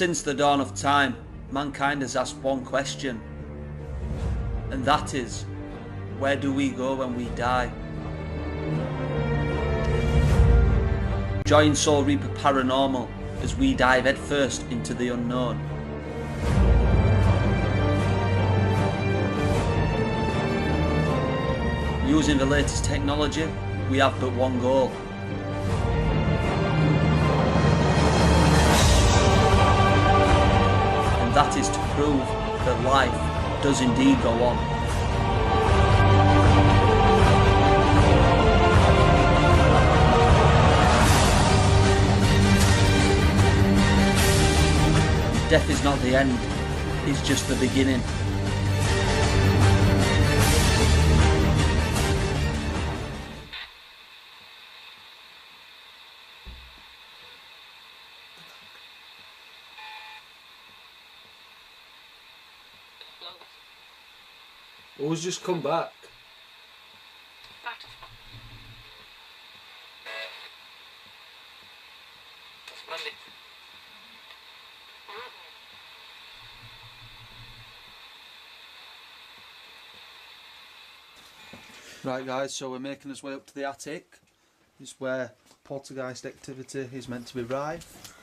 Since the dawn of time, mankind has asked one question, and that is, where do we go when we die? Join Soul Reaper Paranormal as we dive headfirst into the unknown. Using the latest technology, we have but one goal. And that is to prove that life does indeed go on. Death is not the end, it's just the beginning. Always just come back. Right guys, so we're making our way up to the attic. This is where poltergeist activity is meant to be rife.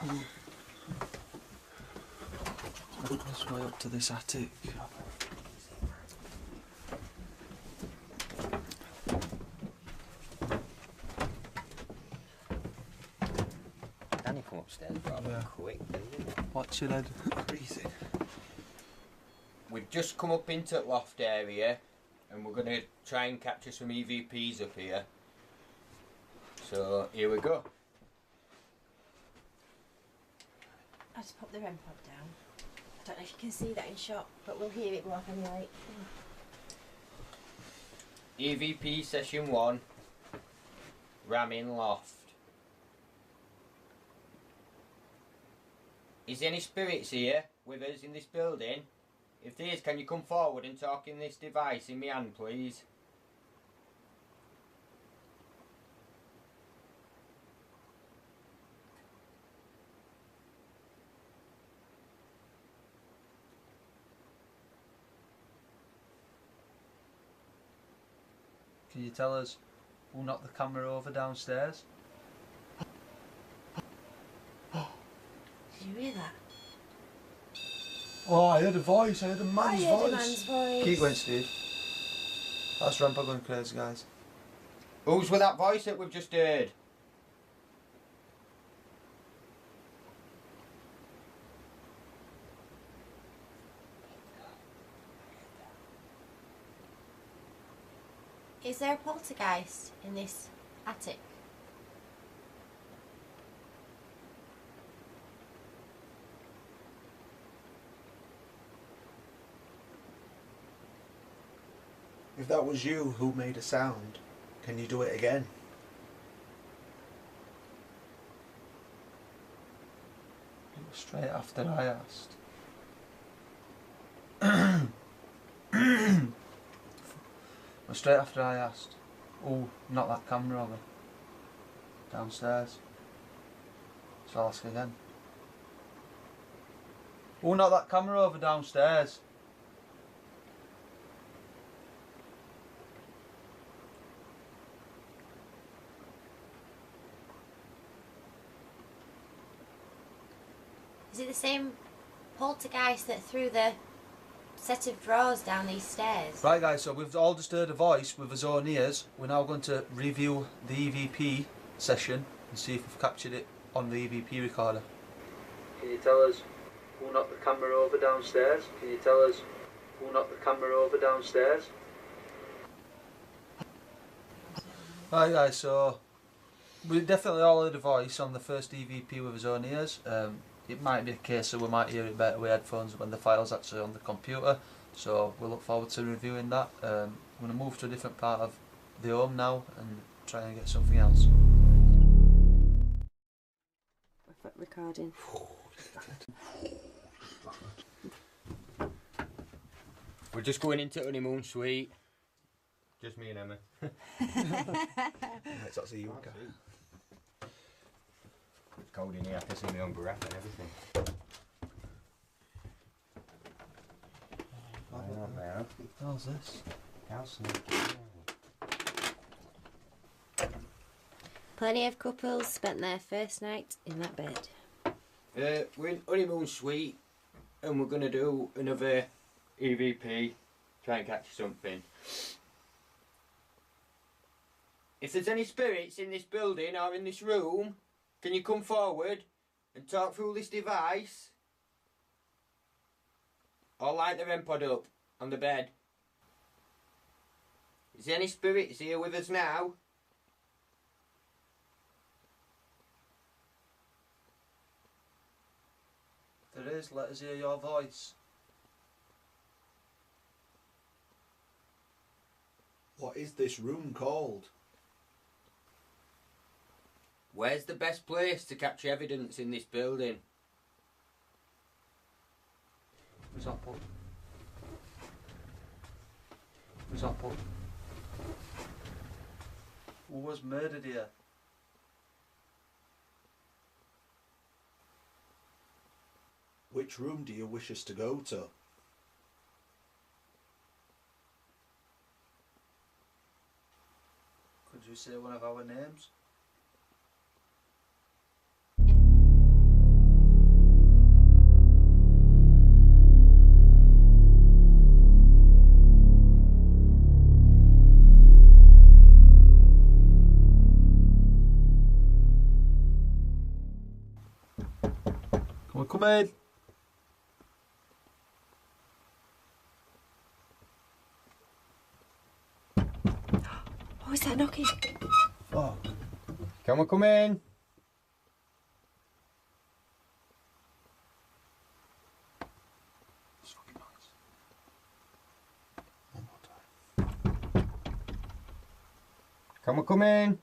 Making our way up to this attic. Danny come upstairs rather quick, didn't he? What's your head? Crazy. We've just come up into the loft area and we're going to try and capture some EVPs up here. So here we go. I just pop the REM pod down. I don't know if you can see that in shot, but we'll hear it go off anyway. EVP session 1, ramming loft. Is there any spirits here with us in this building? If there is, can you come forward and talk in this device in my hand, please? Can you tell us who knocked the camera over downstairs? Did you hear that? Oh, I heard a voice. I heard a man's voice. A man's voice. Keep going, Steve. That's Rampa going crazy, guys. Who's with that voice that we've just heard? Is there a poltergeist in this attic? If that was you who made a sound, can you do it again? It was straight after I asked. It was straight after I asked. Oh, knock that camera over. Downstairs. So I'll ask again. Oh, knock that camera over downstairs. Is it the same poltergeist that threw the set of drawers down these stairs? Right guys, so we've all just heard a voice with his own ears. We're now going to review the EVP session and see if we've captured it on the EVP recorder. Can you tell us who knocked the camera over downstairs? Can you tell us who knocked the camera over downstairs? Right guys, so we definitely all heard a voice on the first EVP with his own ears. It might be a case that we might hear it better with headphones when the file's actually on the computer, so we'll look forward to reviewing that. I'm going to move to a different part of the home now and try and get something else. Recording. We're just going into honeymoon suite. Just me and Emma. It's actually you. It's cold in here, I can see my own breath and everything. No. How's this? House. Plenty of couples spent their first night in that bed. We're in honeymoon suite and we're going to do another EVP, try and catch something. If there's any spirits in this building or in this room, can you come forward and talk through this device? Or light the REM pod up on the bed. Is there any spirits here with us now? If there is, let us hear your voice. What is this room called? Where's the best place to capture evidence in this building? Who's that put? Who's that put? Who was murdered here? Which room do you wish us to go to? Could you say one of our names? Come in. What was that knocking? Fuck. Can we come in? It's fucking noise. One more time. Can we come in?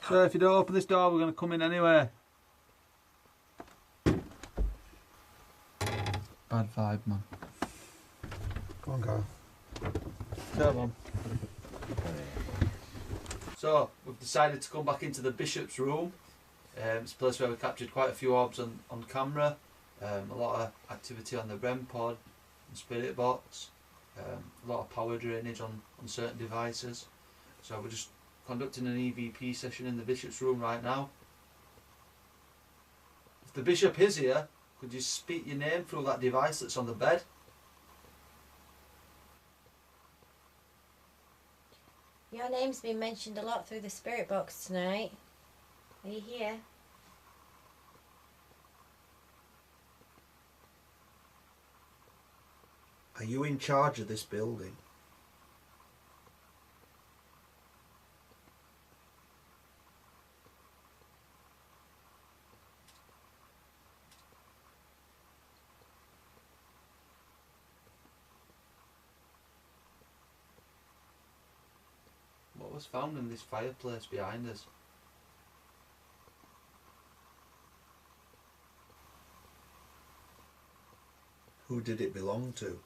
So if you don't open this door, we're going to come in anyway. Bad vibe, man. Come on, go. Come on. So we've decided to come back into the Bishop's room. It's a place where we captured quite a few orbs on camera. A lot of activity on the REM pod and spirit box. A lot of power drainage on certain devices. So we're just conducting an EVP session in the Bishop's room right now. If the Bishop is here, could you speak your name through that device that's on the bed? Your name's been mentioned a lot through the spirit box tonight. Are you here? Are you in charge of this building? What was found in this fireplace behind us? Who did it belong to?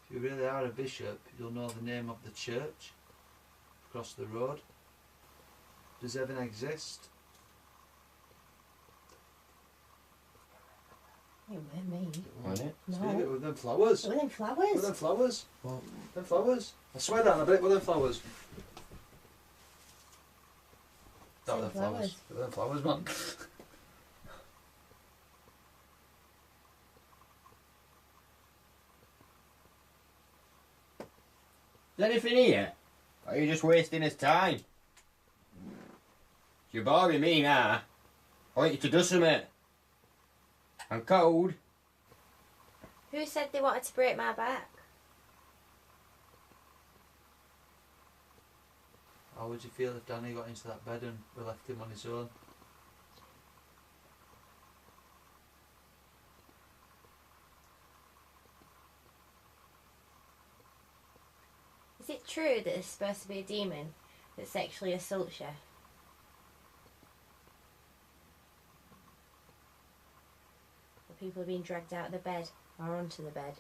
If you really are a bishop, you'll know the name of the church across the road. Does heaven exist? It weren't me. Want it? Speak it with them flowers. Were them flowers? With them flowers. Well, Them flowers. I swear down a bit with them flowers. That were them flowers. With them flowers, man. Is there anything here? Or are you just wasting his time? You're boring me now. I want you to do something. I'm cold. Who said they wanted to break my back? How would you feel if Danny got into that bed and we left him on his own? Is it true that there's supposed to be a demon that sexually assaults you? That people are being dragged out of the bed or onto the bed?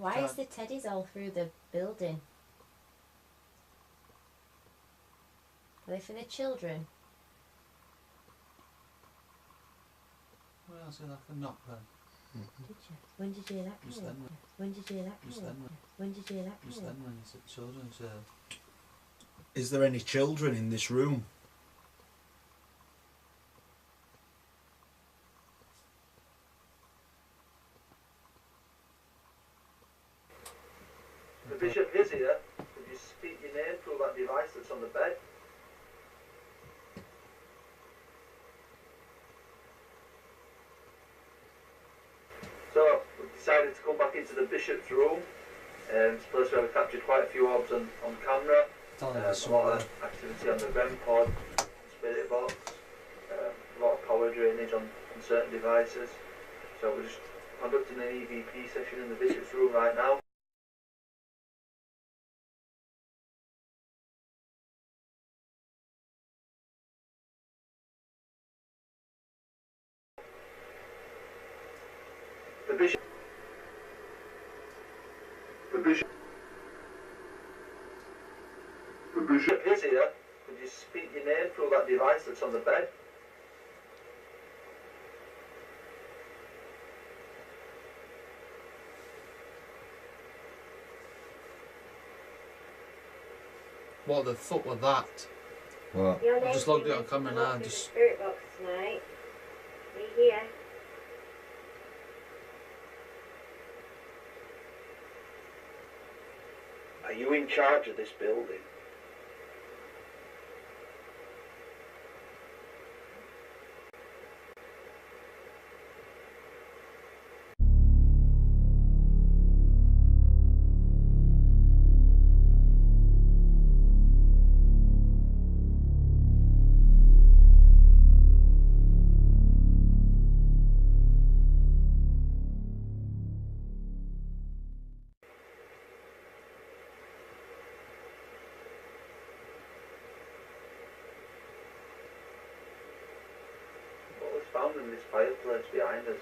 Why is the teddies all through the building? Are they for the children? Well, I'll see like a knock then. Did you? When did you hear that? Just then. When did you hear that? Just then. When did you hear that? Just then when you said children's. Is there any children in this room? The bishop is here. Could you speak your name through that device that's on the bed? So, we've decided to come back into the bishop's room. It's a place where we captured quite a few orbs on camera. A lot of activity on the REM pod, spirit box, a lot of power drainage on certain devices. So we're just conducting an EVP session in the bishop's room right now. The bishop is here. Could you speak your name through that device that's on the bed? What the fuck was that? What? I just logged it on camera now and just... Spirit box tonight. Are you here? Are you in charge of this building? What was found in this fireplace behind us?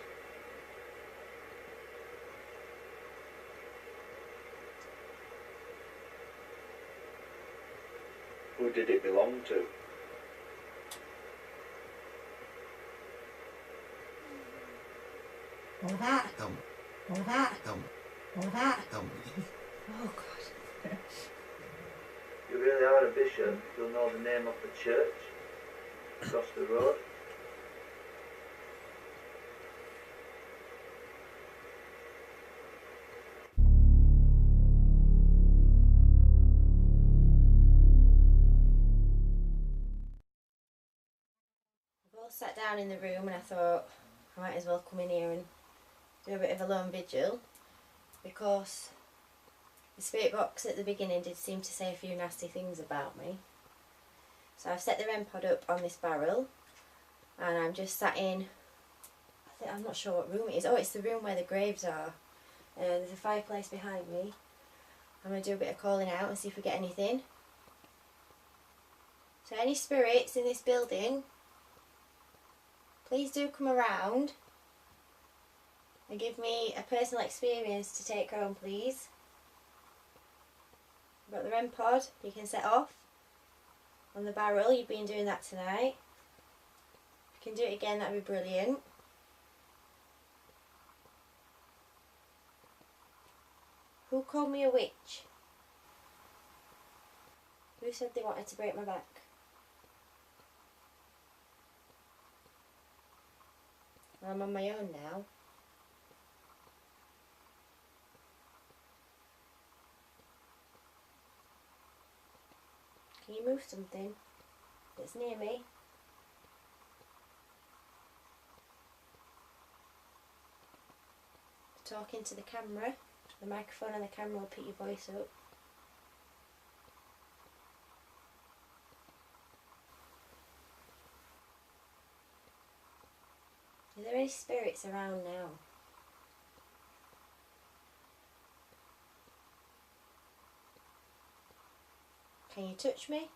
Who did it belong to? All that. Don't. All that. Don't. All that. Don't. Oh God. You really are a bishop. You'll know the name of the church across the road. We've all sat down in the room and I thought I might as well come in here and do a bit of a lone vigil, because the spirit box at the beginning did seem to say a few nasty things about me. So I've set the REM pod up on this barrel and I'm just sat in, I'm not sure what room it is. Oh, it's the room where the graves are. There's a fireplace behind me. I'm going to do a bit of calling out and see if we get anything. So any spirits in this building, please do come around and give me a personal experience to take home, please. I've got the REM pod you can set off on the barrel. You've been doing that tonight. If you can do it again, that'd be brilliant. Who called me a witch? Who said they wanted to break my back? Well, I'm on my own now. Can you move something that's near me? Talk into the camera. The microphone and the camera will pick your voice up. Are there any spirits around now? Can you touch me?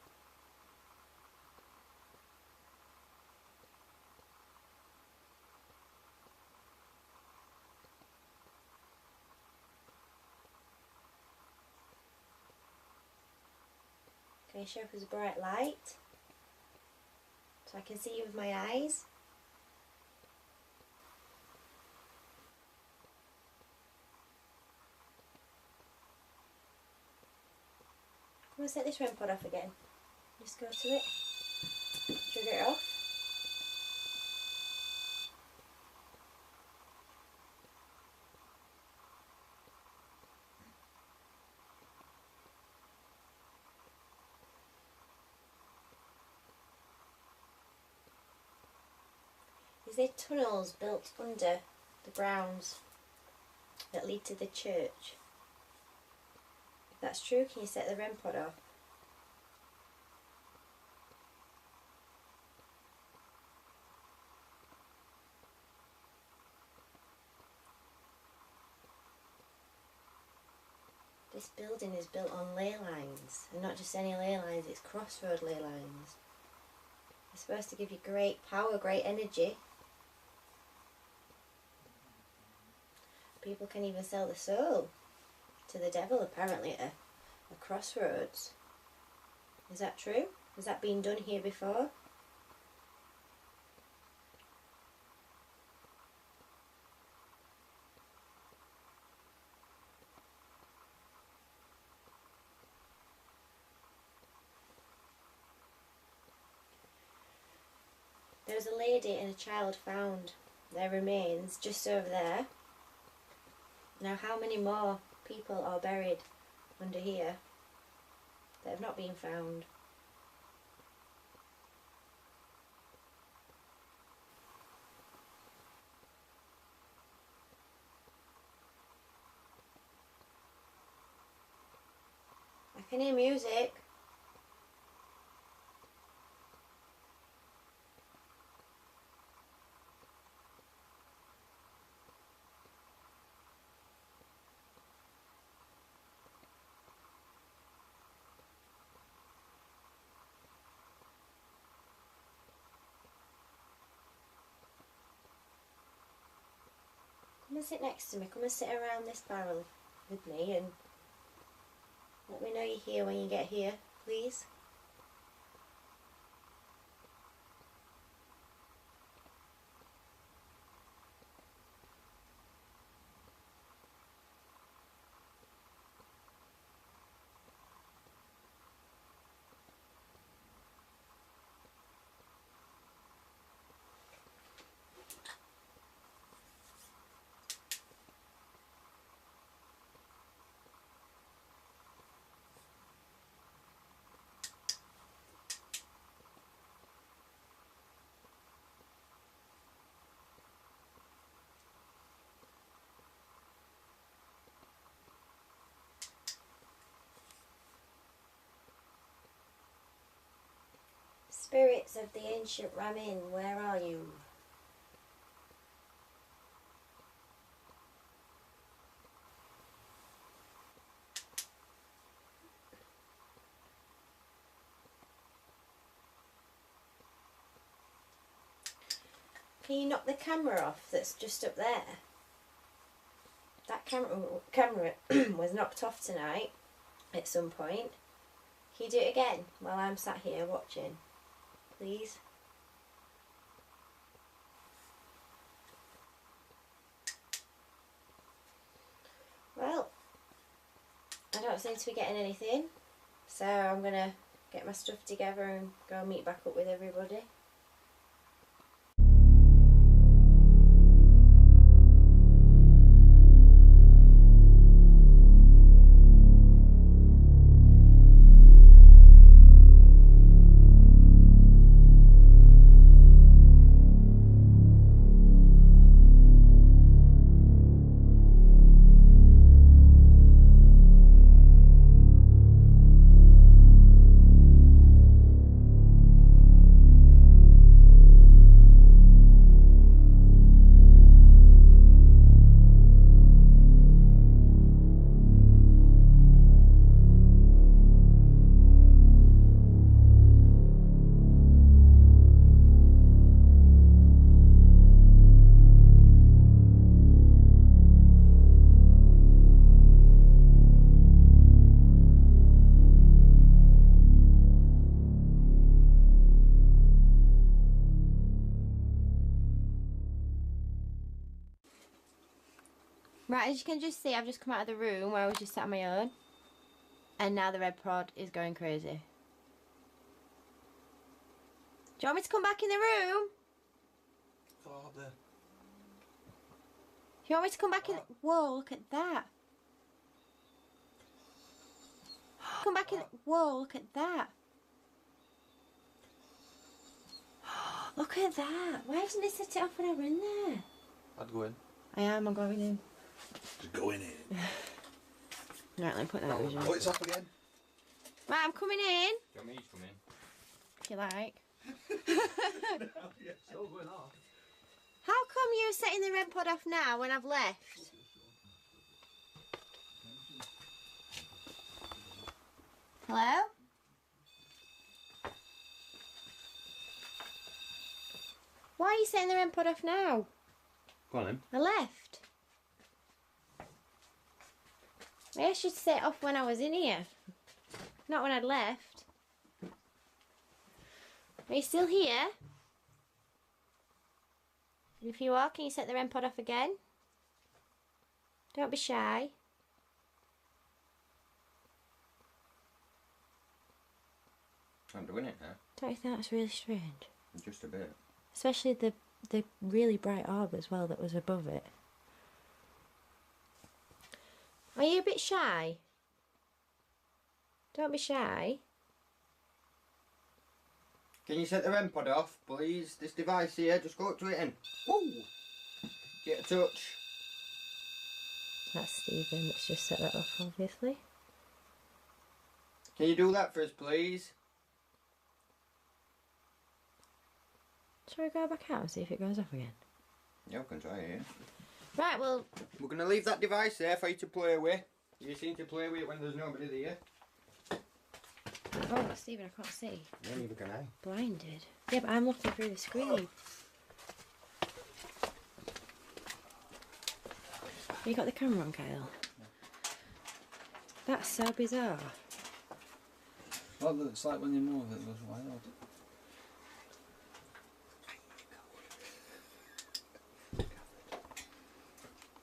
Can you show up as a bright light so I can see you with my eyes? I'm going to set this REM pod off again. Just go to it, trigger it off. Is there tunnels built under the grounds that lead to the church? If that's true, can you set the REM pod off? This building is built on ley lines, and not just any ley lines, it's crossroad ley lines. It's supposed to give you great power, great energy. People can even sell the soul to the devil, apparently, at a crossroads. Is that true? Has that been done here before? There was a lady and a child found their remains just over there. Now, how many more people are buried under here that have not been found? I can hear music. Come and sit next to me, come and sit around this barrel with me and let me know you're here when you get here, please. Spirits of the ancient Ramin, where are you? Can you knock the camera off that's just up there? That camera was knocked off tonight at some point. Can you do it again while I'm sat here watching? Please. Well, I don't seem to be getting anything, so I'm going to get my stuff together and go meet back up with everybody. Right, as you can just see, I've just come out of the room where I was just sat on my own. And now the red pod is going crazy. Do you want me to come back in the room? God, Do you want me to come back in? Whoa, look at that. Come back in. Whoa, look at that. Look at that. Why didn't they set it off when I were in there? I'd go in. I'm going in. Just going in. Right, let me put that on. Oh, it's off again. Right, I'm coming in. Do you want me to come in? If you like. It's all going off. How come you're setting the REM pod off now when I've left? Hello? Why are you setting the REM pod off now? Go on then. I left. I asked you to set it off when I was in here. Not when I'd left. Are you still here? And if you are, can you set the REM pod off again? Don't be shy. I'm doing it now. Don't you think that's really strange? Just a bit. Especially the really bright orb as well that was above it. Are you a bit shy? Don't be shy. Can you set the REM pod off, please? This device here, just go up to it and woo! Get a touch. That's Stephen that's just set that off, obviously. Can you do that for us, please? Shall we go back out and see if it goes off again? Yeah, we can try it, yeah. Right, well... We're going to leave that device there for you to play with. You seem to play with it when there's nobody there. Oh, Stephen, I can't see. Yeah, neither can I. Blinded. Yeah, but I'm looking through the screen. You got the camera on, Kyle? Yeah. That's so bizarre. Well, it's like when you move it goes wild.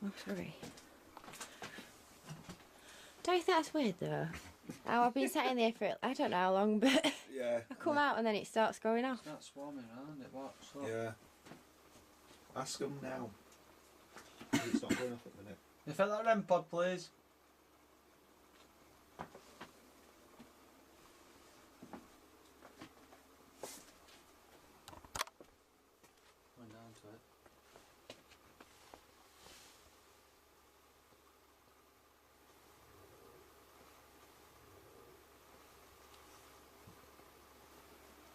Oh, sorry. Don't you think that's weird though? Oh, I've been sat in there for I don't know how long, but Yeah. I come out and then it starts going off. It's not swarming around it, what's up? Yeah. Ask them now. It's not going off at the minute. You felt that REM pod, please? Going down to it.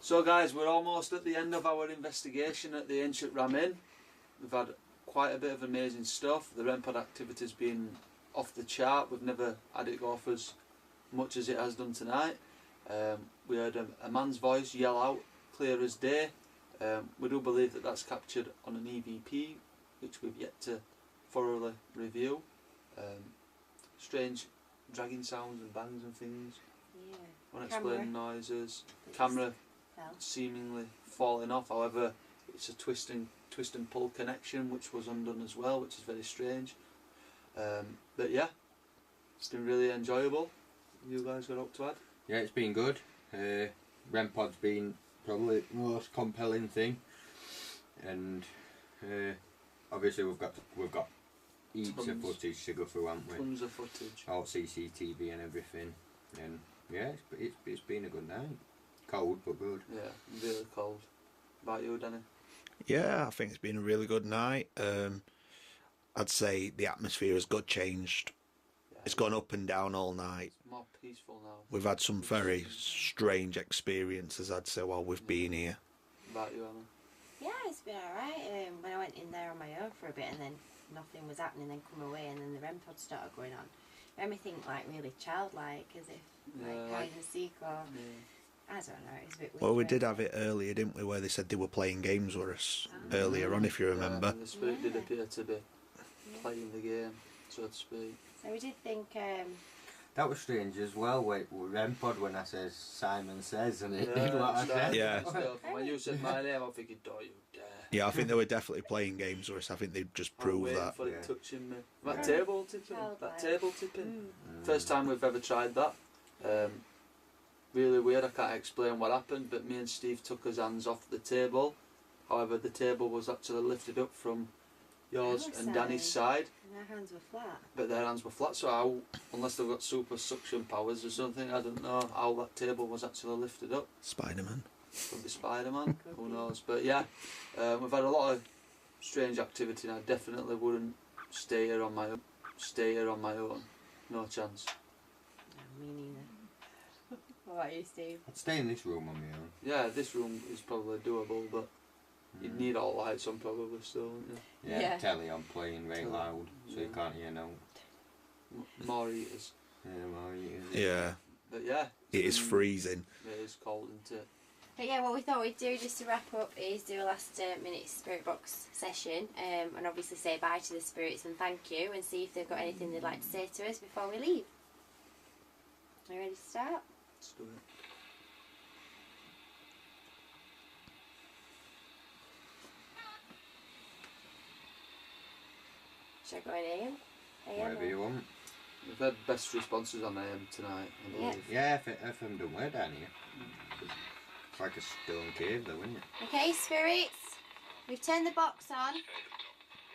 So guys, we're almost at the end of our investigation at the ancient Ramin. We've had quite a bit of amazing stuff. The REM pod activity's been off the chart. We've never had it go off as much as it has done tonight. We heard a man's voice yell out clear as day. We do believe that that's captured on an EVP, which we've yet to thoroughly review. Strange dragging sounds and bangs and things. Yeah. Unexplained noises. Camera seemingly falling off. However, it's a twist and pull connection which was undone as well, which is very strange. But yeah, it's been really enjoyable. You guys got up to add? Yeah, it's been good. REM pod's been probably the most compelling thing, and obviously we've got heaps of footage to go through, haven't we? Tons of footage. All CCTV and everything, and yeah, it's been a good night. Cold but good. Yeah, really cold. About you, Danny? Yeah, I think it's been a really good night. I'd say the atmosphere has got changed. Yeah. It's gone up and down all night. It's more peaceful now. We've had some very strange experiences, I'd say, while we've been here. About you, Anna? Yeah, it's been alright. When I went in there on my own for a bit and then nothing was happening, then come away and then the REM pod started going on. Everything like really childlike, as if like hide and seek or I don't know, it's a bit weird. Well, we did have it earlier, didn't we, where they said they were playing games with us earlier on, if you remember. And the spirit did appear to be playing the game, so to speak. So we did think That was strange as well. With REM pod when I says Simon says, and it did what I said. Yeah. When you said my name, I'm thinking, don't you dare. Yeah, I think they were definitely playing games with us. I think they just I'm proved waiting that. for Yeah. it touching me. Yeah. That table tipping. Childlike. That table tipping. Mm. First time we've ever tried that. Really weird. I can't explain what happened, but me and Steve took his hands off the table. However, the table was actually lifted up from yours Our and Danny's side. side, And our hands were flat. but their hands were flat. So how, unless they've got super suction powers or something, I don't know how that table was actually lifted up. Spider-Man. Could be Spider-Man. Could Who be. knows? But yeah, we've had a lot of strange activity, and I definitely wouldn't stay here on my own. No chance. No, me neither. What about you, Steve? I'd stay in this room on my own. Yeah, this room is probably doable, but you'd Mm. need all lights on probably still, wouldn't you? Yeah, Yeah. telly on playing very Telly. loud, so you Yeah. can't hear no. More eaters. Yeah, well, Yeah, But yeah. it is mm, freezing. It is cold, isn't it? But yeah, what we thought we'd do just to wrap up is do a last minute spirit box session, and obviously say bye to the spirits and thank you, and see if they've got anything they'd like to say to us before we leave. Are you ready to start? Let's do it. Should I go in AM? Whatever you want. We've had best responses on AM tonight, I Yeah. believe. Yeah, FM don't wear down here. It's like a stone cave though, isn't it? Okay, spirits, we've turned the box on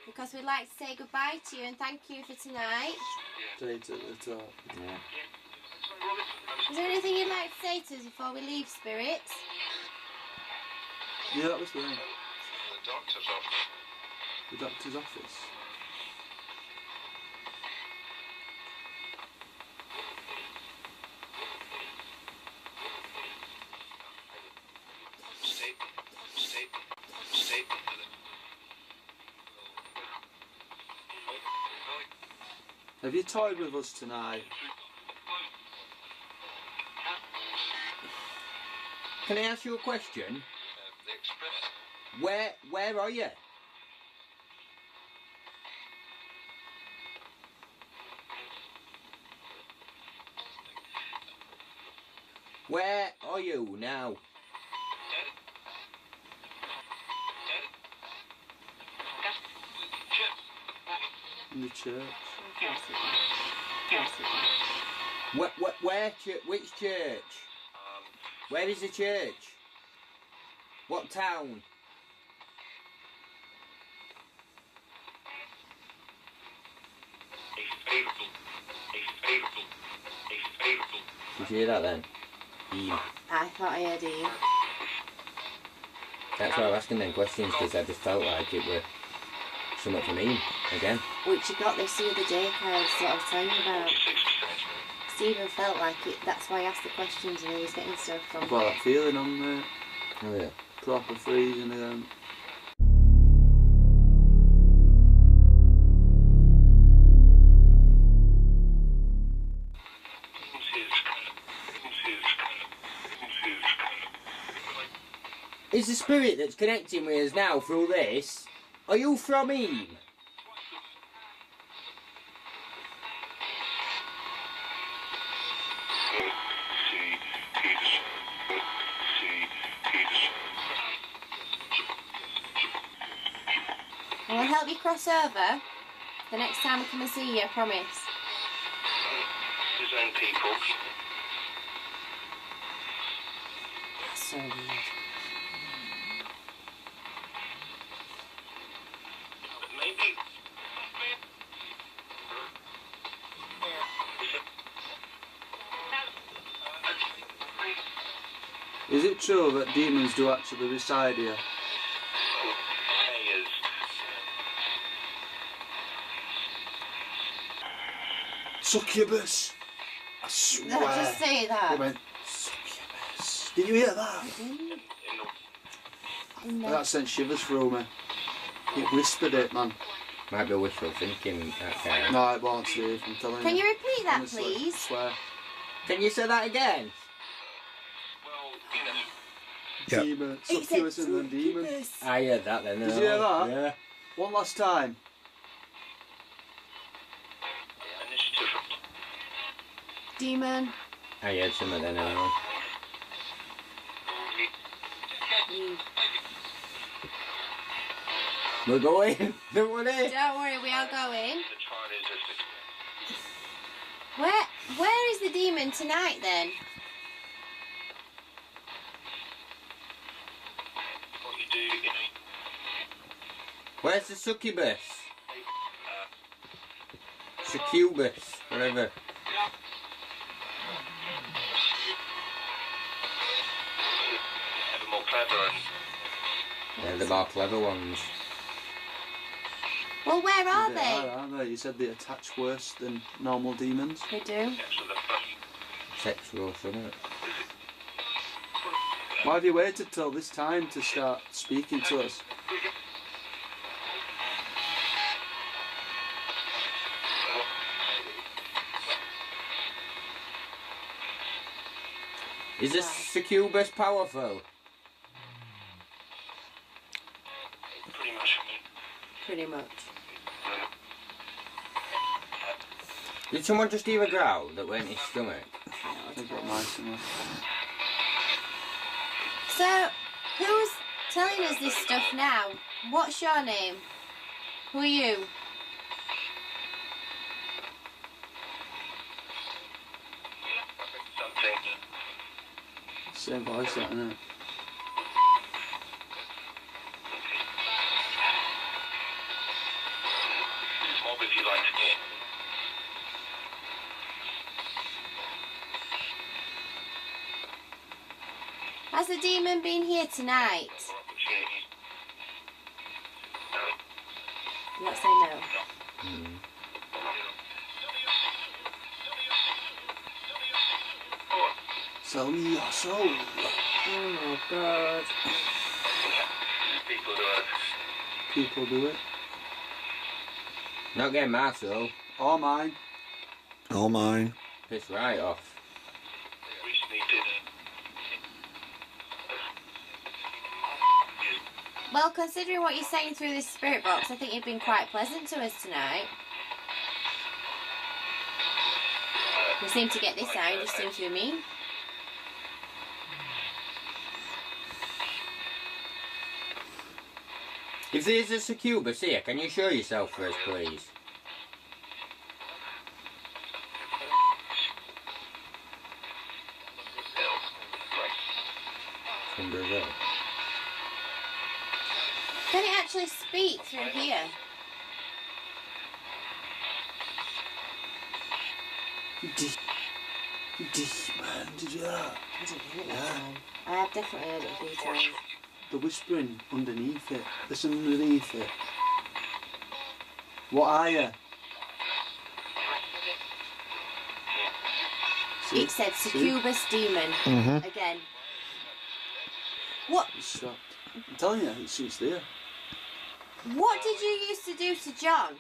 because we'd like to say goodbye to you and thank you for tonight. Straight at the top. Yeah. Is there anything you'd like to say to us before we leave, spirits? Yeah, that was there. The doctor's office. The doctor's office. Statement. Have you toyed with us tonight? Can I ask you a question? The express. Where are you? Where are you now? In the church. Which church? Where is the church? What town? Did you hear that then? I thought I heard you. That's why I was asking them questions, because I just felt like it were something for me again. Which you got this the other day, Kyle, that's what I was telling you about. Stephen felt like it, that's why I asked the questions and he was getting stuff from. I've got that feeling on there. Oh yeah. Proper freezing again. Is the spirit that's connecting with us now through this, are you from him? And we'll help you cross over the next time we come and see you, I promise. Design people. That's so weird. Maybe. Is it true that demons do actually reside here? Players. Succubus! I swear! No, just say They that. went, Succubus! Did you hear that? That sent shivers through me. He whispered it, man. Might be wishful thinking, that guy. No, it won't, Steve, I'm telling Can you. you repeat that, Honestly, I please? swear. Can you say that again? Well, you know. Yep. Demon, Succubus and then demon. I heard that then. Did you hear that? Yeah. One last time. Initiative. Demon. I heard something then anyway. Leave. We're going. Don't worry. Don't worry, we are going. The Chinese are Where is the demon tonight then? what you do, you know. Where's the succubus? Succubus, whatever. Ever more clever and Yeah, the more clever ones. Well, where are They they? are, aren't they? You said they attach worse than normal demons. They do. extra the first. Sexual, isn't it? Why have you waited till this time to start speaking to us? Is this succubus powerful? Pretty much. Pretty much. Did someone just hear a growl that went in his stomach? I've got my stomach. So, who's telling us this stuff now? What's your name? Who are you? Something. Same voice, that, isn't it? Mob if you like to get. Has the demon been here tonight? More opportunities. Let's say no. Sell me your soul. Oh my god. People do it. People do it. Not getting my soul. Or mine. All mine. Piss right off. Recently did. Well, considering what you're saying through this spirit box, I think you've been quite pleasant to us tonight. We seem to get this out, you just seem to be mean. If there's a succubus here, can you show yourself first, please? From Brazil. Can it actually speak through here? Man, did you hear that? I didn't hear it that time. I have definitely heard it a few times. The whispering underneath it. Listen underneath it. What are you? See? It said Succubus demon. Mm-hmm. Again. What? It's stopped. I'm telling you, it's there. What did you used to do to John?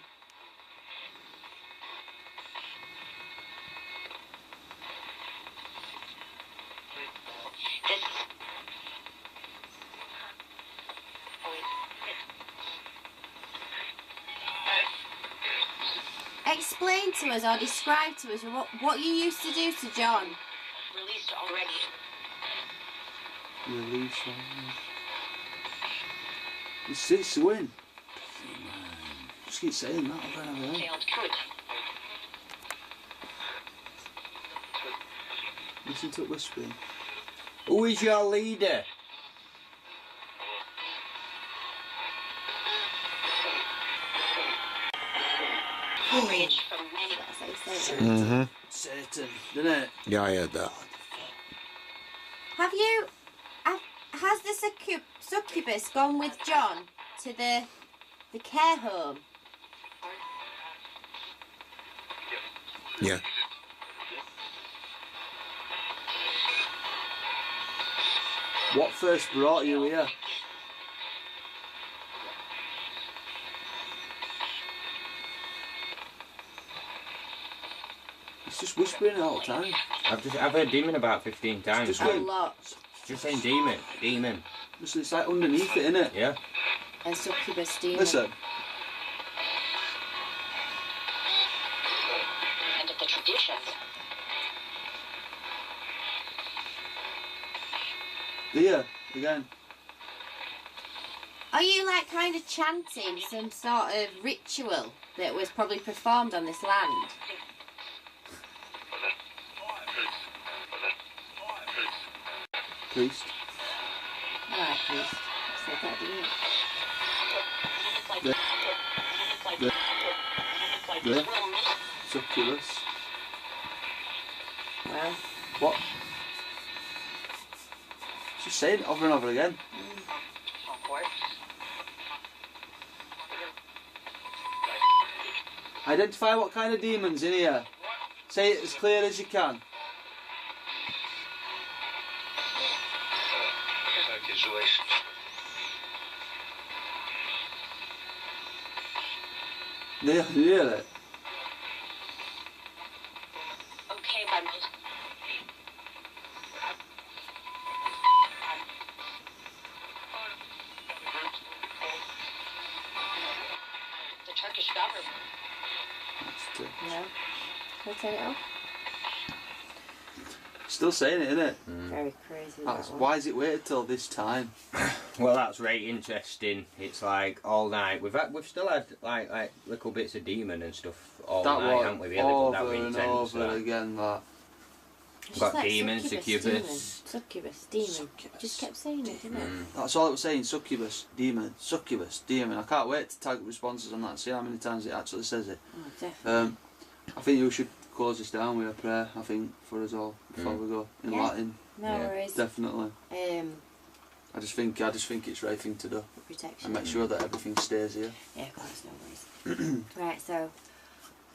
Explain to us or describe to us what you used to do to John. Released already. Release on it's the win. Just keep saying that over and over again. Failed good. Listen to it whispering. Who is your leader? Rage from many. That's how you say it. Mm-hmm. Satan, didn't it? Yeah, I heard that. Have you? Has the succubus gone with John to the care home? Yeah. What first brought you here? It's just whispering all the time. I've heard demon about 15 times. Just A wait. lot. It's just saying demon, demon. It's like underneath it, innit? Yeah. And succubus demon. Listen. And of the traditions. There, again. Are you like kind of chanting some sort of ritual that was probably performed on this land? Priest. Alright, priest. I said that, didn't you? The Succubus. Well, What? She's saying it over and over again. Identify what kind of demon's in here. Say it as clear as you can. Yeah, you hear it? Okay, my most. The Turkish government. no. Can I turn it off? Still saying it, isn't it? Very crazy. That's, that one. why has it waited till this time? Well, that's right interesting. It's like all night. We've still had like little bits of demon and stuff all That night, was haven't we? Really, over that were and intense. over That. again. That. It's Got just demon, Succubus, Succubus. demon. Succubus. Just kept saying it, didn't it? That's all it was saying. Succubus, demon, succubus, demon. I can't wait to tag responses on that. See how many times it actually says it. Oh, definitely. I think you should close this down with a prayer. I think for us all before we go in Yeah. Latin. No yeah. worries. Definitely. For I just think it's the right thing to do protection. and make sure that everything stays here. Yeah, of course, no worries. Right, so.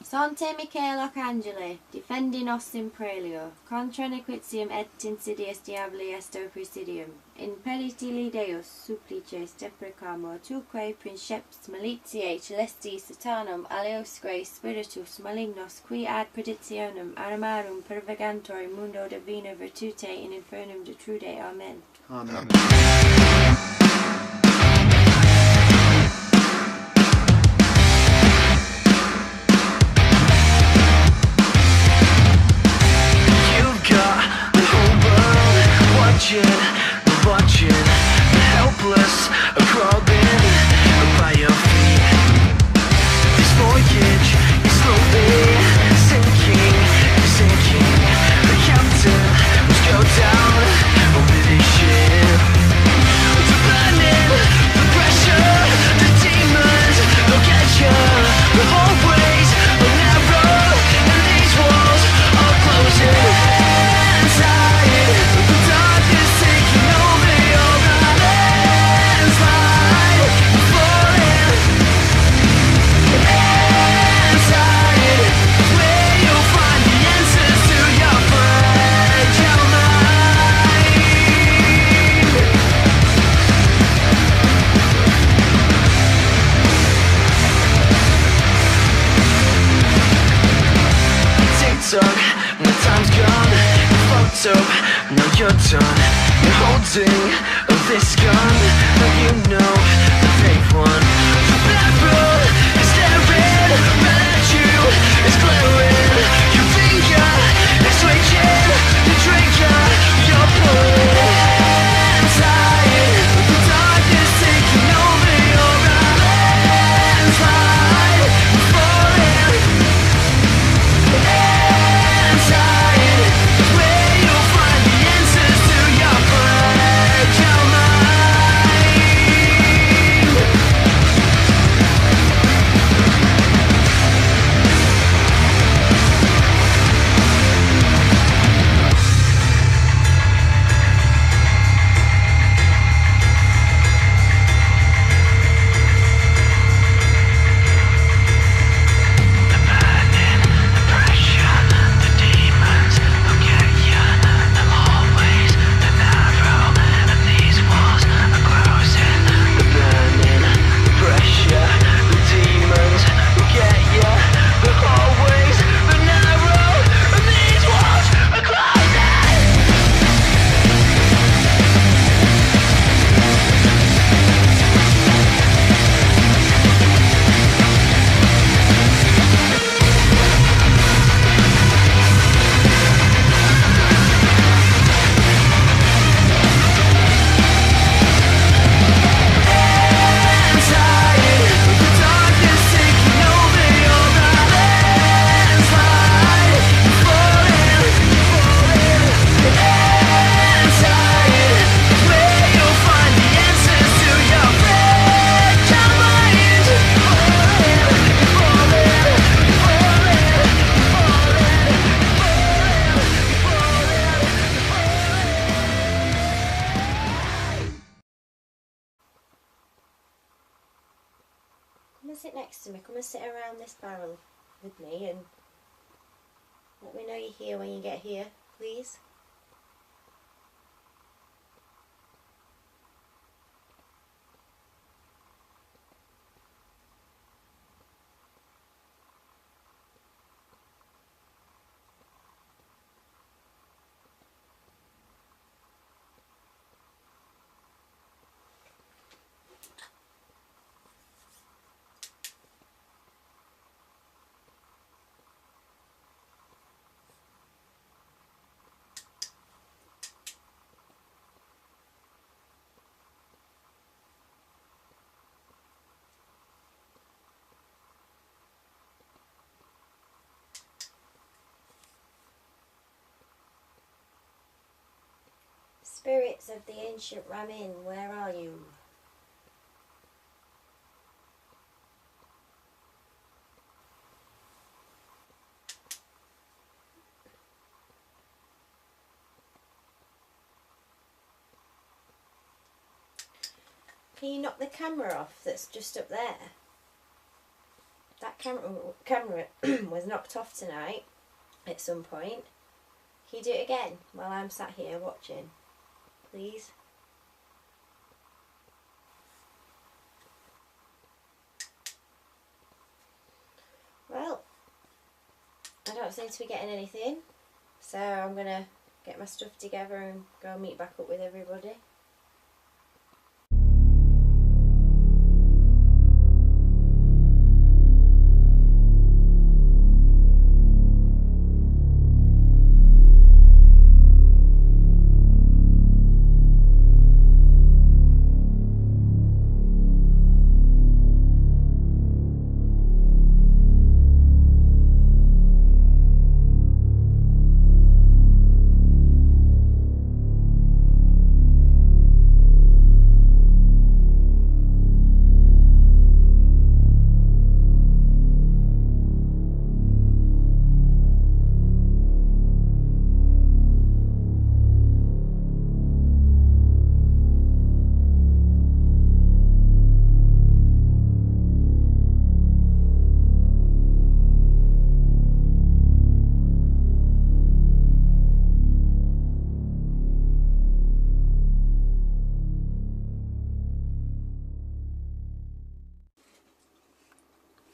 Sante Michael Arcangeli, defendi nos in prelio, contra nequitium et insidias diaboli esto presidium, in peritili Deus supplices deprecamur, tuque princeps malitiae celesti satanum aleosque spiritus malignos qui ad predicationem animarum pervegantor mundo divina virtute in infernum detrude. Amen. Amen. You've got the whole world watching, the helpless are crawling by your feet. This voyage is slowly sinking. The captain must go down with his ship. To burning the pressure, the demons will get you. The hallways are narrow and these walls are closing. Inside, the darkness taking over your landslide. Falling inside, where you'll find the answers to your fragile mind. TikTok, the time's gone. Your photo, now you're done. You're holding this gun, now you know the fake one. The barrel is staring right at you, it's glaring. Your finger is twitching, the trigger, you're pulling inside. The darkness taking over your landslide. Falling inside, where you'll find the answers to your fragile mind. Come and sit next to me. Come and sit around this barrel with me and let me know you're here when you get here, please. Spirits of the ancient Ramin, where are you? Can you knock the camera off that's just up there? That camera was knocked off tonight at some point. Can you do it again while I'm sat here watching? Please. Well, I don't seem to be getting anything, so I'm gonna get my stuff together and go meet back up with everybody.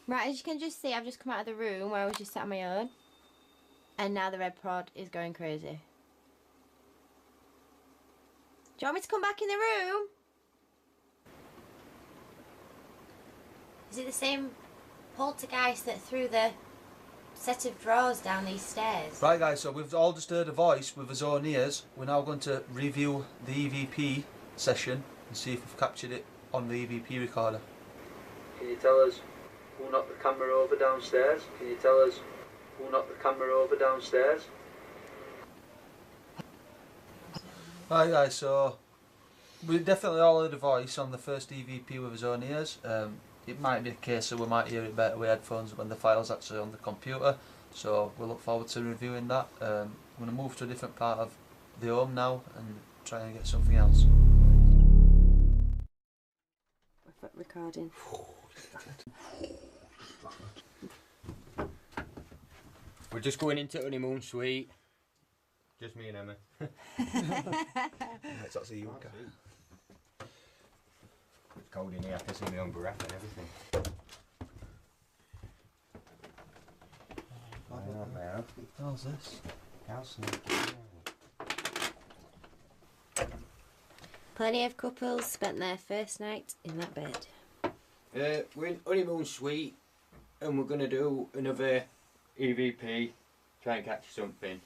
Right, as you can just see, I've just come out of the room where I was just sat on my own, and now the red prod is going crazy. Do you want me to come back in the room? Is it the same poltergeist that threw the set of drawers down these stairs? Right guys, so we've all just heard a voice with his own ears. We're now going to review the EVP session and see if we've captured it on the EVP recorder. Can you tell us who knocked the camera over downstairs? Can you tell us who knocked the camera over downstairs? Right guys, so we definitely all heard a voice on the first EVP with his own ears. It might be a case that we might hear it better with headphones when the file's actually on the computer, so we'll look forward to reviewing that. I'm going to move to a different part of the home now and try and get something else. Recording. We're just going into honeymoon suite. Just me and Emma. It's actually you, okay. It's cold in here, I can see my own breath and everything. How's this? Plenty of couples spent their first night in that bed. We're in honeymoon suite and we're going to do another EVP, try and catch something.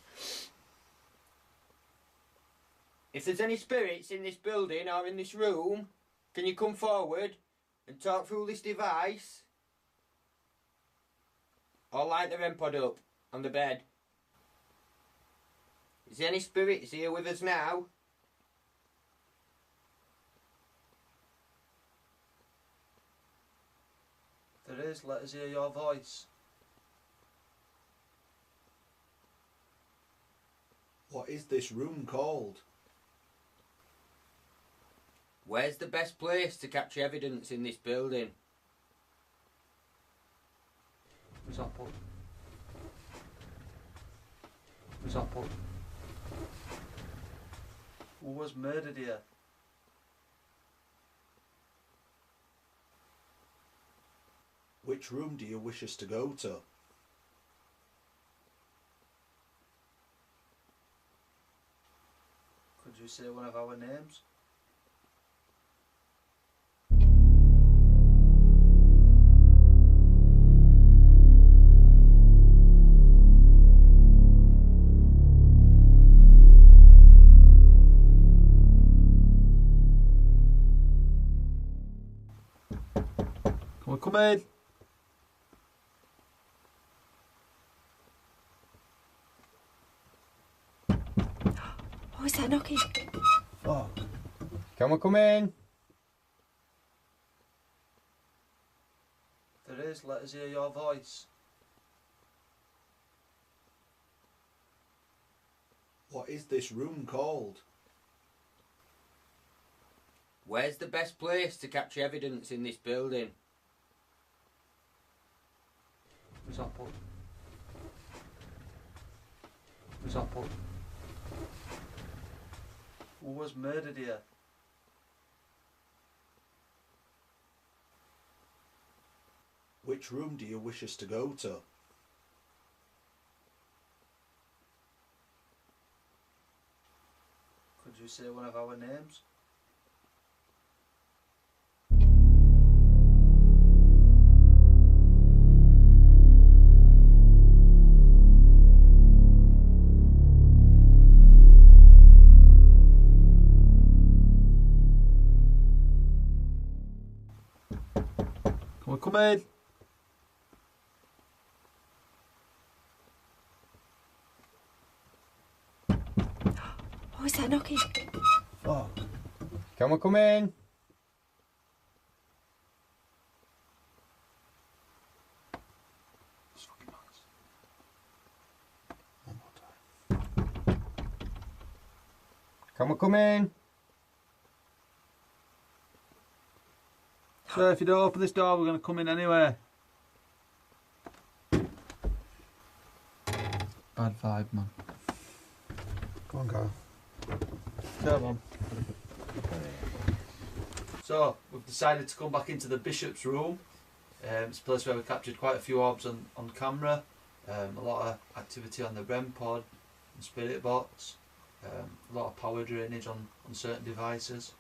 If there's any spirits in this building or in this room, can you come forward and talk through this device? Or light the REM pod up on the bed. Is there any spirits here with us now? If there is, let us hear your voice. What is this room called? Where's the best place to capture evidence in this building? Who's up? Who's up? Who was murdered here? Which room do you wish us to go to? Could you say one of our names? Come in. Oh, is that knocking? Oh, Can we come in? if there is, let us hear your voice. What is this room called? Where's the best place to capture evidence in this building? Who's up? Who's up? Who was murdered here? Which room do you wish us to go to? Could you say one of our names? Come in. Oh, is that knocking? Oh, Can we come in? Can we come in? so if you don't open this door, we're going to come in anyway. Bad vibe, man. Come on, go. Come on. So, we've decided to come back into the Bishop's room. It's a place where we captured quite a few orbs on camera. A lot of activity on the REM pod and spirit box. A lot of power drainage on certain devices.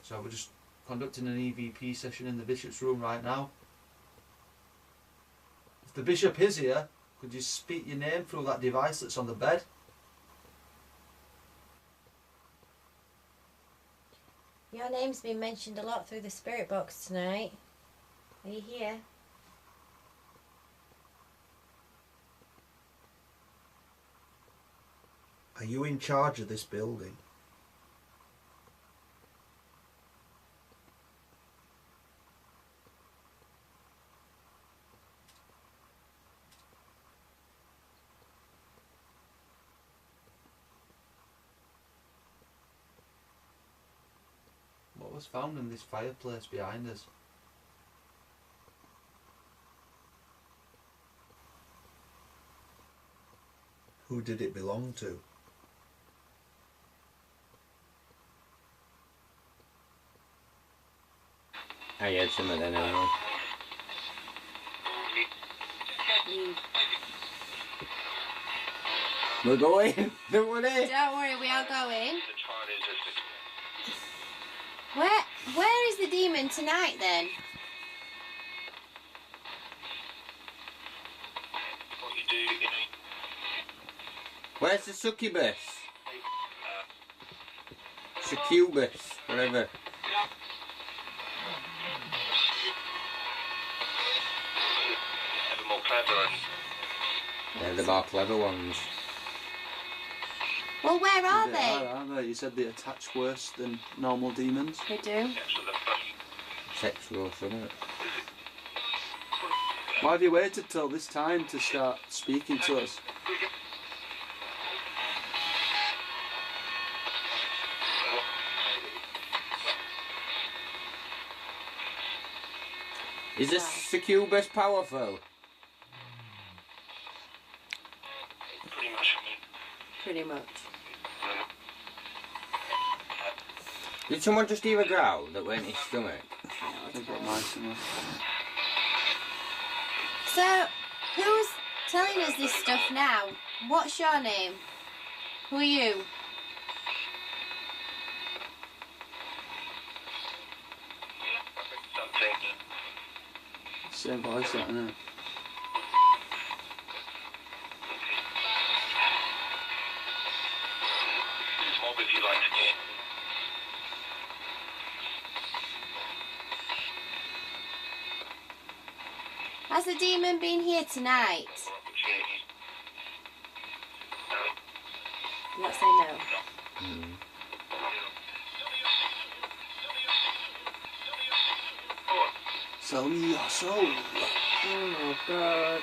So we're just conducting an EVP session in the Bishop's room right now. If the Bishop is here, could you speak your name through that device that's on the bed? Your name's been mentioned a lot through the spirit box tonight. Are you here? Are you in charge of this building? What was found in this fireplace behind us? Who did it belong to? I heard some of them anyway. We're going. Don't worry. Don't worry, we are going. Where is the demon tonight then? Where's the succubus? Succubus, whatever. They're the more clever ones. Well, where are They they? aren't they? You said they attach worse than normal demons. They do. Sexual, isn't it? Why have you waited till this time to start speaking to us? Is the succubus powerful? pretty much. Did someone just hear a growl that went in his stomach? I've got my stomach. So, who's telling us this stuff now? What's your name? Who are you? Same voice, that, isn't it? Has the demon been here tonight? Let's say no. Sell me your soul. Oh my god.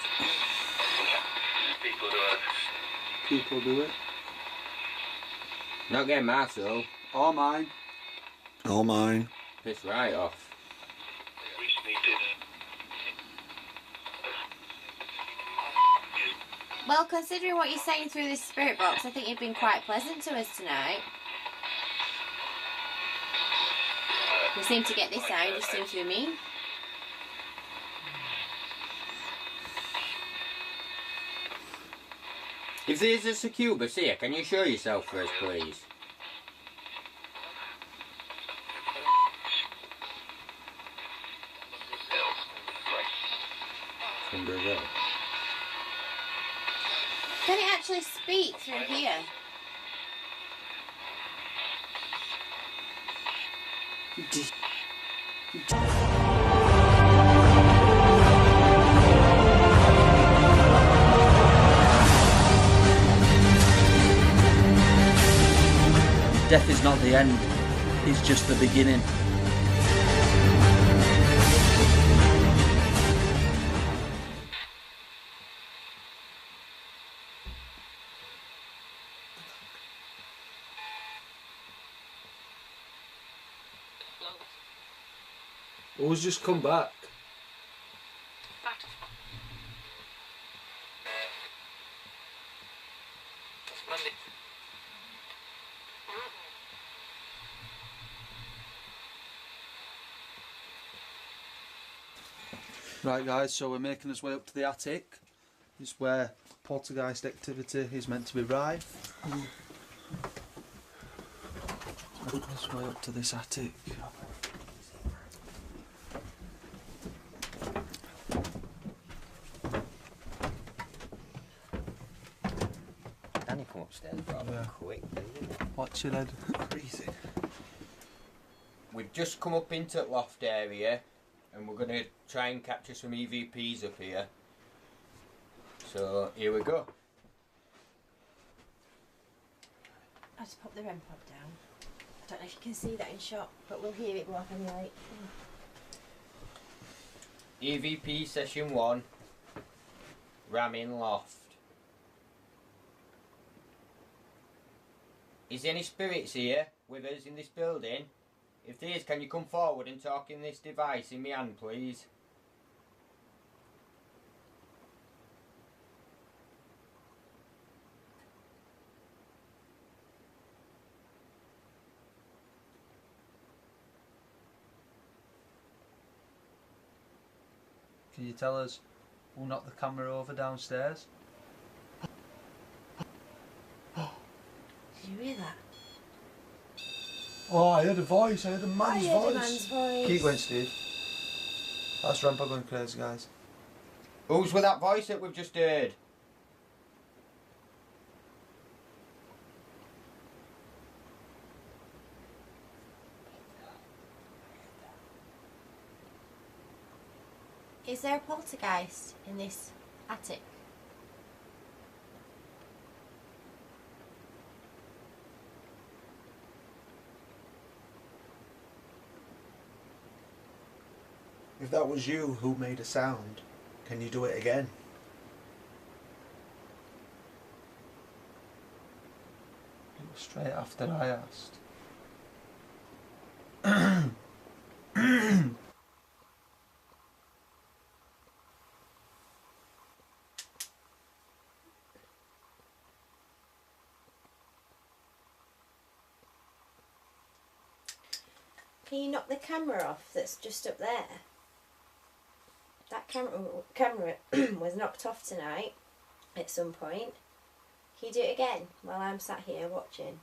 People do it. Not getting my soul. All mine. All mine. Piss right off. Well, considering what you're saying through this spirit box, I think you've been quite pleasant to us tonight. We seem to get this out, you just seem to be mean. If there's a succubus here, can you show yourself first, please? From Brazil. Can it actually speak through here? Death is not the end, it's just the beginning. Who's just come back? Right guys, so we're making us way up to the attic. This is where poltergeist activity is meant to be rife. Making us way up to this attic. Danny come upstairs rather quick, didn't he? Watch your head. Crazy. We've just come up into the loft area and we're going to try and capture some EVPs up here. So here we go. I just pop the REM pod down. I don't know if you can see that in shot, but we'll hear it go off anyway. EVP session 1. Ramming loft. Is there any spirits here with us in this building? If there is, can you come forward and talk in this device in my hand, please? Can you tell us who knocked the camera over downstairs? Did you hear that? Oh, I heard a voice, I heard a man's I heard voice. a man's voice. Keep going, Steve. That's Rampa going crazy, guys. Who's with that voice that we've just heard? Is there a poltergeist in this attic? If that was you who made a sound, can you do it again? It was straight after I asked. Can you knock the camera off that's just up there? That camera was knocked off tonight at some point. Can you do it again while I'm sat here watching?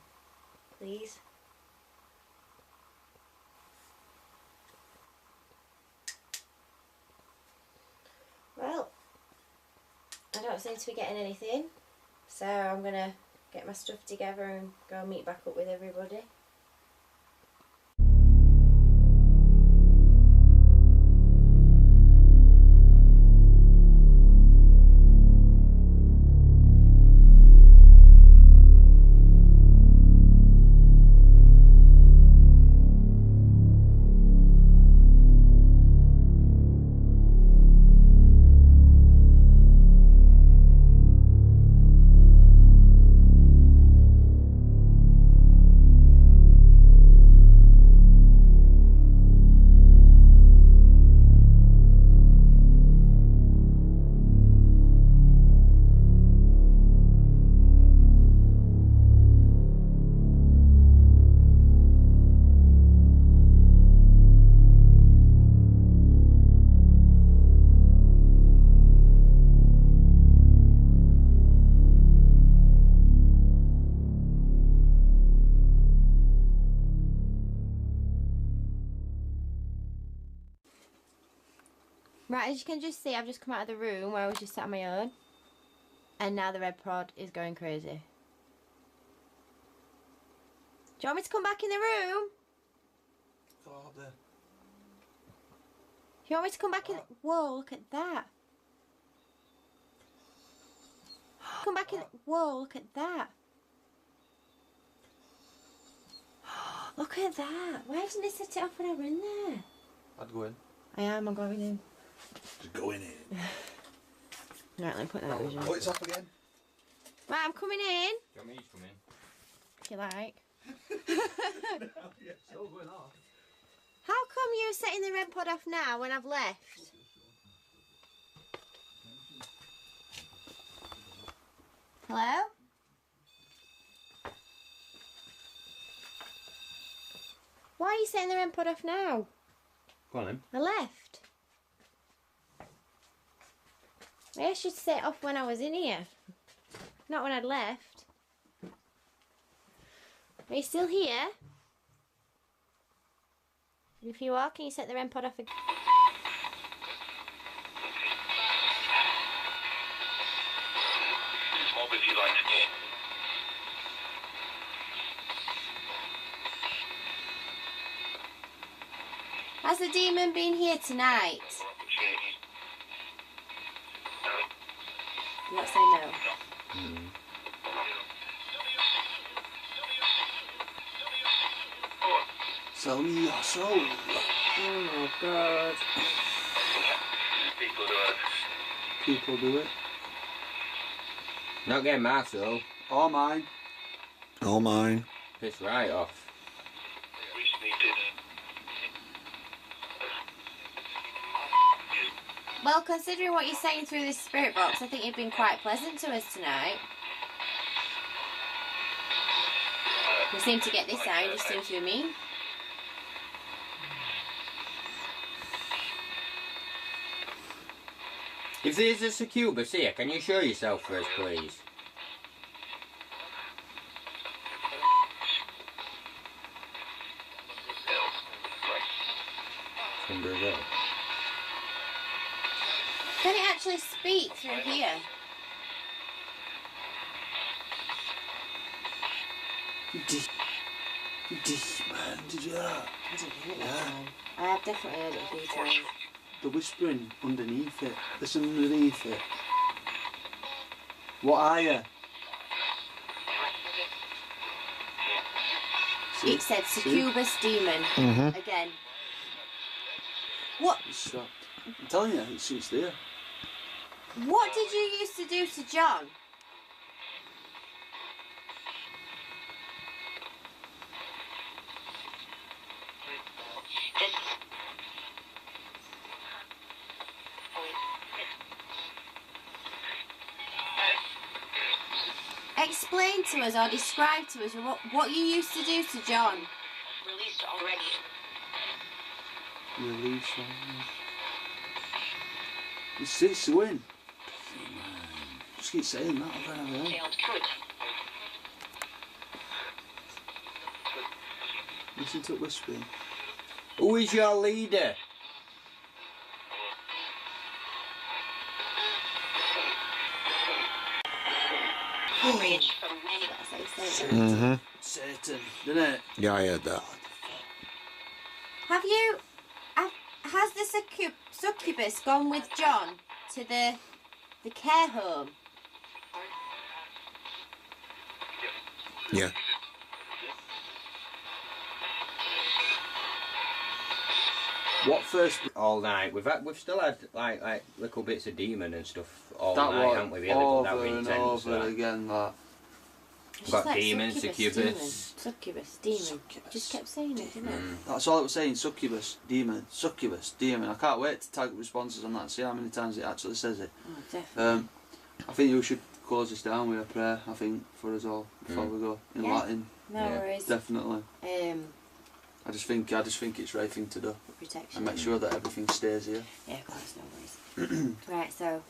Please? Well, I don't seem to be getting anything, so I'm going to get my stuff together and go and meet back up with everybody. Right, as you can just see, I've just come out of the room where I was just sat on my own. And now the red prod is going crazy. Do you want me to come back in the room? God, Do you want me to come back in? Whoa, look at that. Come back in. Whoa, look at that. Look at that. Why didn't they set it off when I were in there? I'd go in. I'm going in. Just go in here. Right, let me put that on. Oh, it's off again. Right, I'm coming in. Do you want me to come in? If you like. It's all going off. How come you're setting the red pod off now when I've left? Hello? Why are you setting the red pod off now? Go on then. I left. I asked you to set it off when I was in here, not when I'd left. Are you still here? If you are, can you set the REM pod off again? Mob if you like to get. Has the demon been here tonight? Let's say no. Sell me your soul. Oh my god. People do it. People do it. Not getting my soul. All mine. All mine. Piss right off. Recently did. Well, considering what you're saying through this spirit box, I think you've been quite pleasant to us tonight. You seem to get this out, you just seem to be mean. If there's a Succubus here, can you show yourself first, please? From Brazil. Can it actually speak through here? Man, did you hear that? I didn't hear it that time. I have definitely heard it a few times. The whispering underneath it. Listen underneath it. What are you? It said Succubus demon. Again. What? It's stopped. I'm telling you, it's there. What did you used to do to John? Explain to us or describe to us what you used to do to John. Released already. Release one. It's this win. Just keep saying that over and over. Failed good. Listen to it whispering. Who is your leader? Reach for many. That's how you say it. Mm-hmm. Satan, didn't it? Yeah, I heard that. Have you? Has the succubus gone with John to the care home? Yeah. What first? All night. We've still had like little bits of demon and stuff all That night, was haven't we? Really, but over that was and intense. over That. again. That. It's Got just like demon, succubus, demon. Succubus. Just kept saying it, didn't it? That's all it was saying. Succubus, demon. I can't wait to tag responses on that and see how many times it actually says it. Oh, definitely. I think you should close this down with a prayer. I think for us all before we go in Yeah. Latin. No Yeah. worries. Definitely. For I just think it's the right thing to do protection. and make sure that everything stays here. Yeah, of course, no worries. Right, so.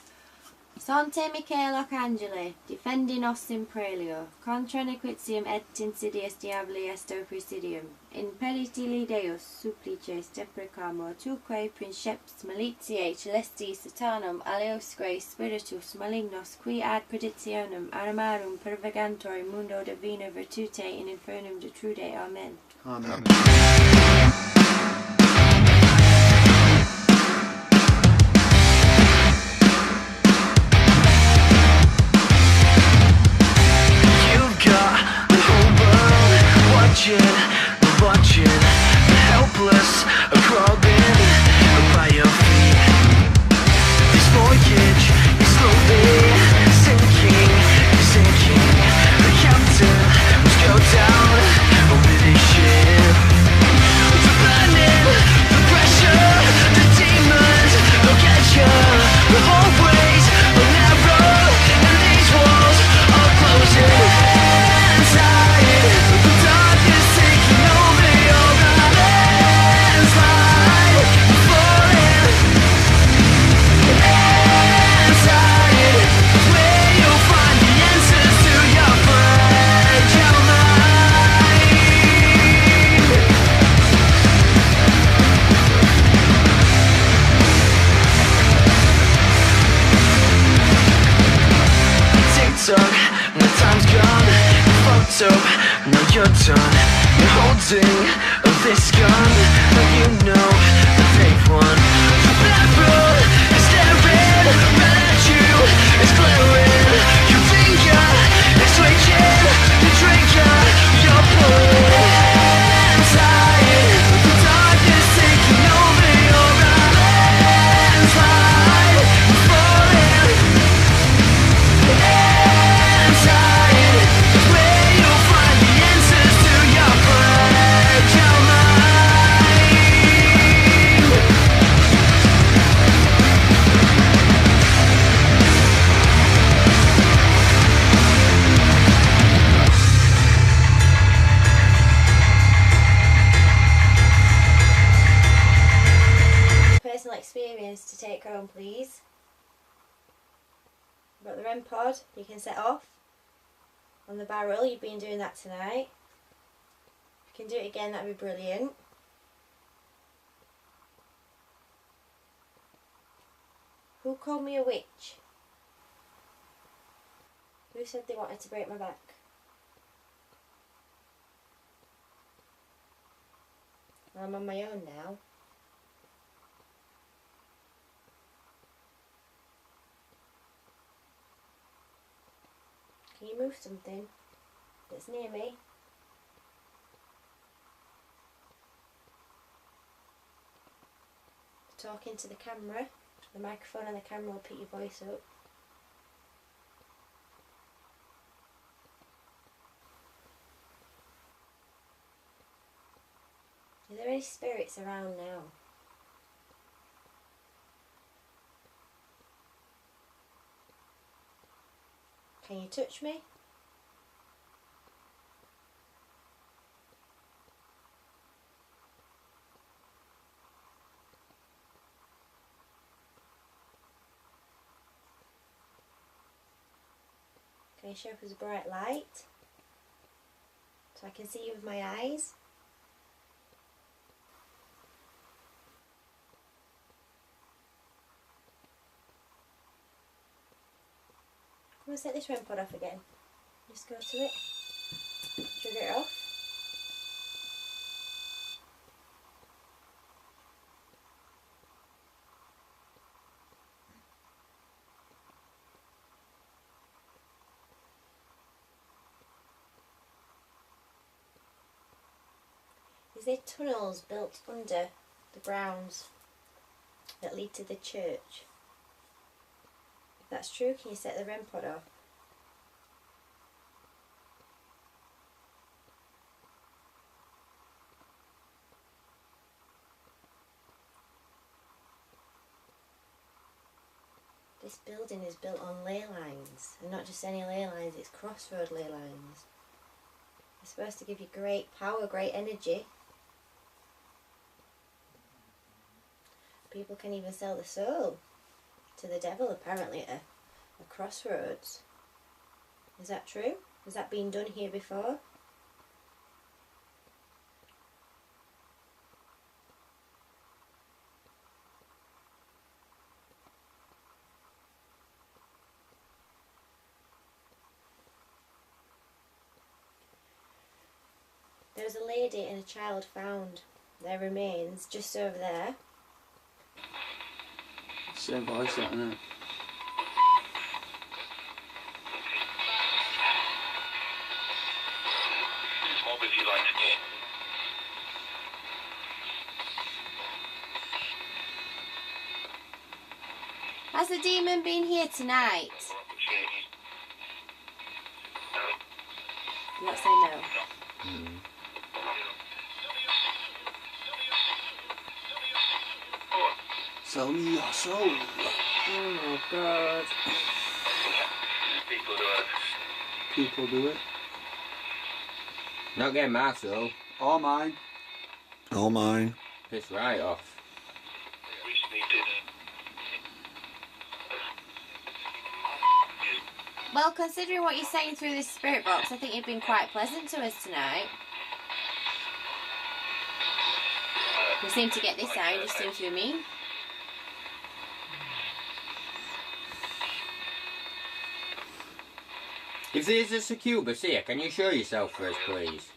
Sante Michael Arcangeli, defendi nos in prelio, contra nequitium et insidias diaboli est presidium, in peritili Deus supplices deprecamo, tuque princeps malitiae celesti satanum aliosque spiritus malignos, qui ad predicationem armarum pervegantor mundo divina virtute in infernum detrude. Amen. Amen. You've got the whole world watching, the helpless are crawling by your feet. This voyage is slowly sinking. The captain must go down with his ship. The burning, the pressure, the demons, they'll get you. The hallways are narrow, and these walls are closing. Inside, the dark is taking over your landslide. Falling. Inside is where you'll find the answers to your fragile mind. TikTok, the time's gone. Photo, now you're done. You're holding this gun, but you know that they've won. The bathroom is staring right at you. It's glaring. Your finger is twitching. The drinker, you're pulling inside. The darkness taking over your landslide. Falling. Inside is where you'll find the answers to your fragile mind. Personal experience to take home, please. You've got the REM pod you can set off on the barrel. You've been doing that tonight. If you can do it again, that'd be brilliant. Who called me a witch? Who said they wanted to break my back? Well, I'm on my own now. Can you move something that's near me? Talking to the camera. The microphone and the camera will pick your voice up. Are there any spirits around now? Can you touch me? Can you show up as a bright light? So I can see you with my eyes? I'm going to set this REM pod off again. Just go to it. Trigger it off. Is there tunnels built under the grounds that lead to the church? If that's true, can you set the REM pod off? This building is built on ley lines, and not just any ley lines, it's crossroad ley lines. It's supposed to give you great power, great energy. People can even sell the soul to the devil, apparently, at a crossroads. Is that true? Has that been done here before? There was a lady and a child found their remains just over there. Same voice, that, isn't it? Mob if you like to get. Has the demon been here tonight? Do not say no. Sell me your soul. Oh my god. People do it. People do it. Not getting my soul. All mine. All mine. Piss right off. Recently did. Well, considering what you're saying through this spirit box, I think you've been quite pleasant to us tonight. You seem to get this out, you just seem to be mean. If there's a Succubus here, can you show yourself first, please?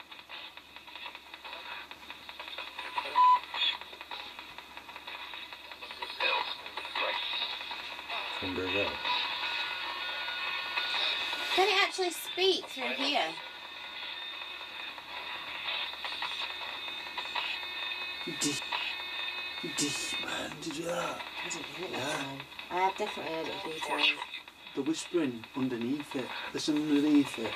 From Brazil. Can it actually speak through here? Man, did you hear that? I didn't hear it that time. I have definitely heard it a few times. The whispering underneath it. Listen underneath it.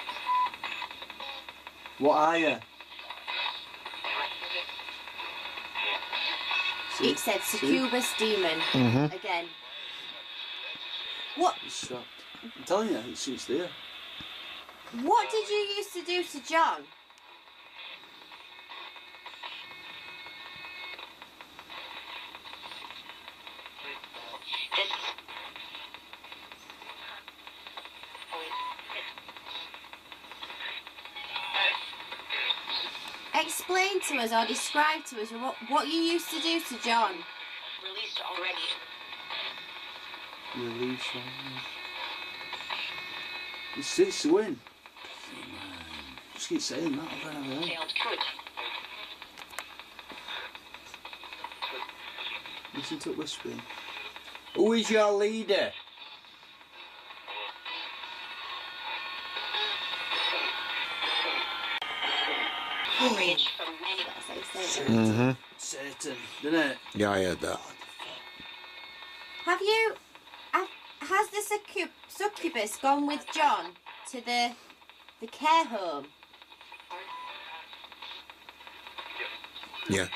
What are you? See? It said Succubus demon. Mm-hmm. Again. What? It's stopped. I'm telling you, it's there. What did you used to do to John? Explain to us or describe to us what you used to do to John. Released already. Release on it's the win. Just keep saying that over and over again. Failed good. Listen to it whispering. Who is your leader? Rage from many. That's how you say it. Mm-hmm. Satan, didn't it? Yeah, I heard that. Have you... Has the succubus gone with John to the care home? Yeah.